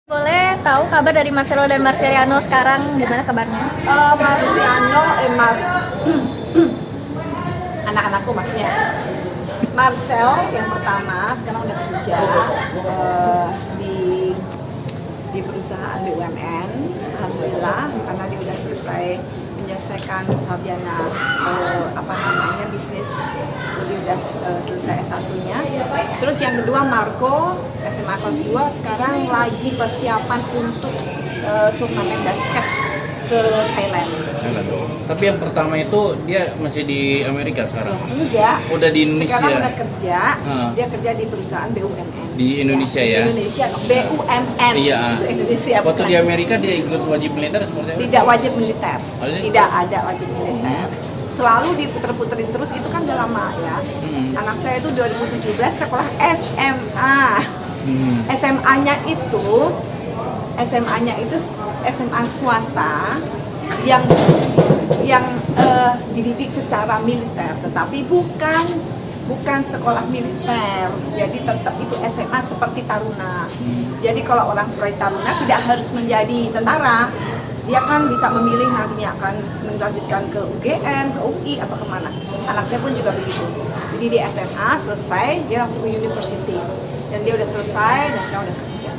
Boleh tahu kabar dari Marcelo dan Marceliano sekarang, gimana kabarnya? Marciano, anak-anakku maksudnya. Marcel yang pertama sekarang udah kerja di perusahaan BUMN, alhamdulillah, karena dia udah selesai menyelesaikan sarjana bisnis, jadi udah selesai S1-nya. Terus yang kedua Marco, SMA kelas 2, sekarang lagi persiapan untuk turnamen basket ke Thailand. Tapi yang pertama itu dia masih di Amerika sekarang? Enggak. Udah di Indonesia? Sekarang udah kerja, dia kerja di perusahaan BUMN. Di Indonesia ya? Di Indonesia, BUMN. Iya. Itu Indonesia. Waktu bukan. di Amerika dia ikut wajib militer seperti apa? Tidak wajib militer. Tidak? Tidak ada wajib militer. Selalu diputer-puterin terus, itu kan udah lama ya. Anak saya itu 2017 sekolah SMA. SMA-nya itu SMA swasta yang dididik secara militer, tetapi bukan sekolah militer. Jadi tetap itu SMA seperti Taruna. Jadi kalau orang sekolah Taruna tidak harus menjadi tentara. Dia kan bisa memilih nantinya akan melanjutkan ke UGM, ke UI, atau kemana. Anak saya pun juga begitu. Jadi di SMA selesai, dia langsung ke university. Dan dia udah selesai, dan sekarang udah kerja.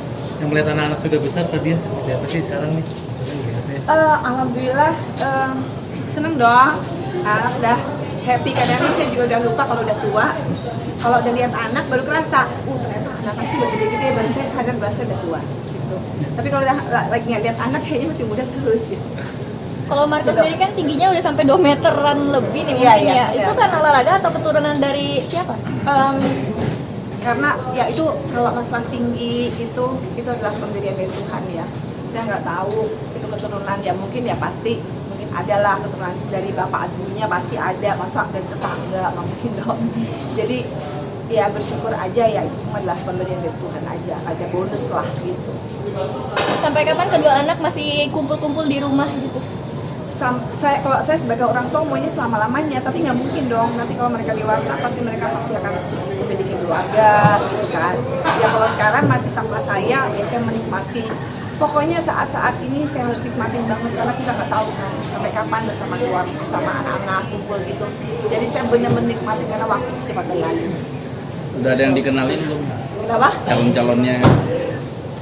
Yang melihat anak-anak sudah besar tadi seperti apa sih sekarang nih? Alhamdulillah seneng dong. Anak udah happy, kadang-kadang saya juga udah lupa kalau udah tua. Kalau udah lihat anak baru kerasa, ternyata anak sih udah gede-gede, baru saya sadar bahwa saya udah tua. Gitu. Tapi kalau udah lagi lihat anak kayaknya masih muda terus gitu. Kalau Marco sendiri kan tingginya udah sampai 2 meteran lebih nih Iya, mungkin iya, ya. iya. Itu kan olahraga atau keturunan dari siapa? Karena ya itu kalau masalah tinggi itu adalah pemberian dari Tuhan ya. Saya nggak tahu itu keturunan ya, mungkin adalah keturunan dari bapak ibunya, pasti ada, masa dari tetangga nggak mungkin dong. Jadi ya bersyukur aja ya, itu semua adalah pemberian dari Tuhan aja, ada bonus lah gitu. Sampai kapan kedua anak masih kumpul-kumpul di rumah gitu? Kalau saya sebagai orang tua maunya selama-lamanya, tapi nggak mungkin dong. Nanti kalau mereka dewasa mereka pasti akan memiliki keluarga gitu kan. Ya kalau sekarang masih sama saya, ya saya menikmati. Pokoknya saat-saat ini saya harus nikmatin banget, karena kita nggak tahu kan sampai kapan bersama keluarga, bersama anak-anak kumpul gitu. Jadi saya benar-benar nikmati karena waktu cepat berlalu. Udah ada yang dikenalin belum? Kenapa? Calon-calonnya?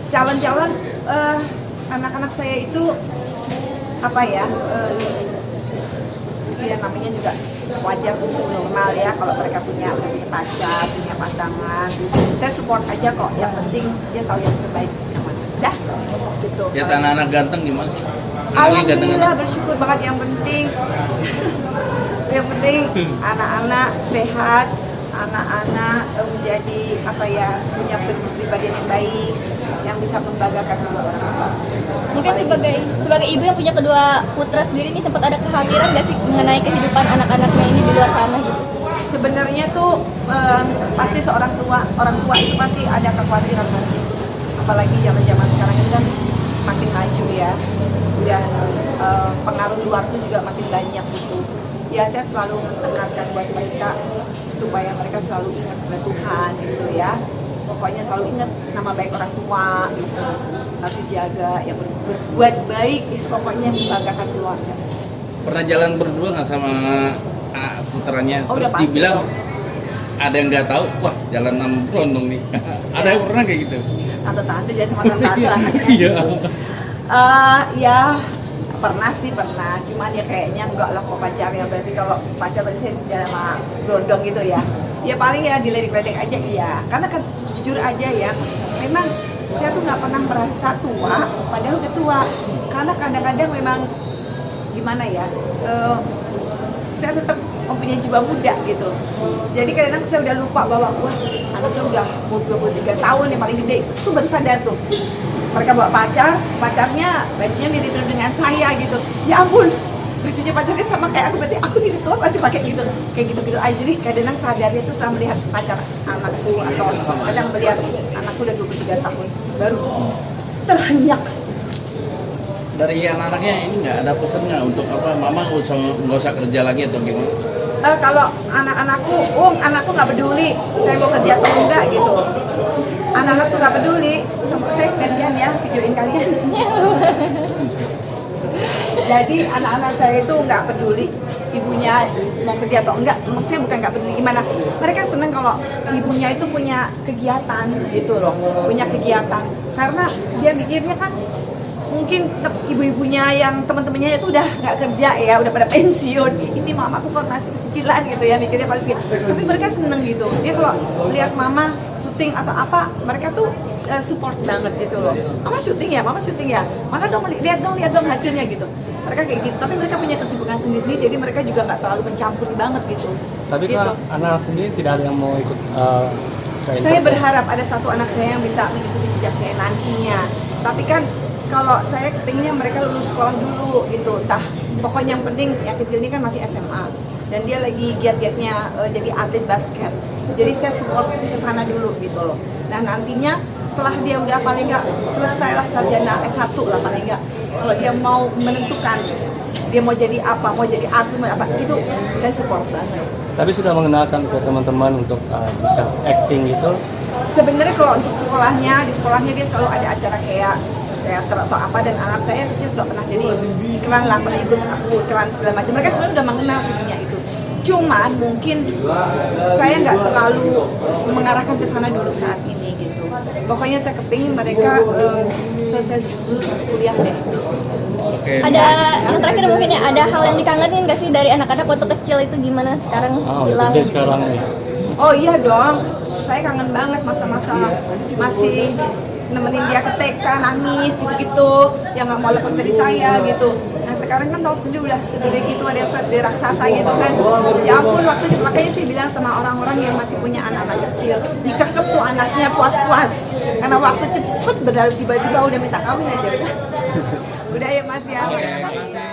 Calon-calon anak-anak saya itu ya namanya juga wajar, normal ya kalau mereka punya pacar, punya pasangan. Saya support aja kok, yang penting dia tahu yang terbaik yang mana. Dah gitu. Ya anak-anak ganteng gimana sih? Alhamdulillah bersyukur banget, yang penting anak-anak sehat, anak-anak menjadi punya pribadi yang baik, yang bisa membanggakan kedua orang tua. Mungkin sebagai ibu yang punya kedua putra sendiri nih, sempat ada kekhawatiran nggak sih mengenai kehidupan anak-anaknya ini di luar sana gitu? Sebenarnya tuh pasti seorang tua itu pasti ada kekhawatiran pasti. Apalagi zaman sekarang ini kan makin maju ya, dan pengaruh luar itu juga makin banyak gitu. Ya saya selalu menekankan buat mereka supaya mereka selalu ingat pada Tuhan gitu ya. Pokoknya selalu ingat nama baik orang tua gitu, harus dijaga, ya berbuat baik, pokoknya membanggakan keluarga. Pernah jalan berdua nggak sama putranya? Oh, terus udah pasti dibilang dong. ada yang nggak tahu, wah jalan sama berondong nih. Ada yang pernah kayak gitu? Tante-tante jadi sama tante-tante anaknya. Iya. Ya pernah, cuman ya kayaknya enggak lah kok pacarnya. Berarti kalau pacar berarti saya jalan sama berondong gitu ya. Ya paling ya diledek-ledek aja iya. Karena kan jujur aja ya, memang saya tuh nggak pernah merasa tua, padahal udah tua. Karena kadang-kadang memang gimana ya, saya tetap mempunyai jiwa muda gitu. Jadi kadang-kadang saya udah lupa bahwa wah anak saya udah mau 23 tahun yang paling gede, tuh baru sadar tuh. Mereka bawa pacarnya bajunya mirip dengan saya gitu. Ya ampun, bajunya pacarnya sama kayak aku, berarti aku di tua pasti pakai gitu. Kayak gitu-gitu aja. Jadi kadang-kadang sadarnya tuh setelah melihat pacar anakku, atau kadang melihat anakku udah 23 tahun baru terhenyak. Dari anak-anaknya ini nggak ada pesan nggak untuk mama nggak usah kerja lagi atau gimana? Kalau anak-anakku, anakku nggak peduli saya mau kerja atau enggak gitu. Anak-anak tuh nggak peduli, saya gantian ya videoin kalian. Jadi anak-anak saya itu nggak peduli ibunya mau kerja atau enggak, maksudnya bukan nggak peduli gimana, mereka seneng kalau ibunya itu punya kegiatan gitu loh, punya kegiatan, karena dia mikirnya kan mungkin ibu-ibunya yang teman-temannya itu udah nggak kerja ya, udah pada pensiun, ini mamaku kok masih cicilan gitu ya, mikirnya pasti, tapi mereka seneng gitu, dia kalau lihat mama syuting atau apa, mereka tuh support banget gitu loh, mama syuting ya, mana dong, lihat dong hasilnya gitu. Mereka kayak gitu, tapi mereka punya kesibukan sendiri, jadi mereka juga nggak terlalu mencampur banget gitu. Tapi gitu. kan anak sendiri tidak ada yang mau ikut Saya berharap ada satu anak saya yang bisa mengikuti jejak saya nantinya. Tapi kan kalau saya kepinginnya mereka lulus sekolah dulu gitu. Entah, pokoknya yang penting yang kecil ini kan masih SMA dan dia lagi giat-giatnya jadi atlet basket. Jadi saya support ke sana dulu gitu loh. Dan nantinya setelah dia udah paling nggak selesai lah sarjana S1 lah paling nggak. Kalau dia mau menentukan dia mau jadi apa, mau jadi atlet mau apa, itu saya support banget. Tapi sudah mengenalkan ke teman-teman untuk bisa acting gitu. Sebenarnya kalau untuk sekolahnya, di sekolahnya dia selalu ada acara kayak teater atau apa, dan anak saya yang kecil udah pernah jadi iklan lah, pernah ikut aku iklan segala macam. Mereka sebenarnya udah mengenal sebenarnya itu. Cuman mungkin saya nggak terlalu mengarahkan ke sana dulu saat ini gitu. Pokoknya saya kepingin mereka selesai dulu sampai kuliah deh. Oke. Ada yang terakhir mungkin ya, ada hal yang dikangenin nggak sih dari anak-anak waktu kecil itu gimana sekarang hilang? Gede Gitu. sekarang nih. Oh iya dong, saya kangen banget masa-masa masih nemenin dia ke TK, nangis gitu-gitu, yang nggak mau lepas dari saya gitu. Nah sekarang kan tahu sendiri udah segede gitu, ada segede raksasa gitu kan. Ya ampun, waktu itu makanya sih bilang sama orang-orang yang masih punya anak-anak kecil, dikekep tuh anaknya puas-puas, karena waktu cepet berlalu, tiba-tiba udah minta kawin aja. Udah ya Mas ya. Oke, makasih.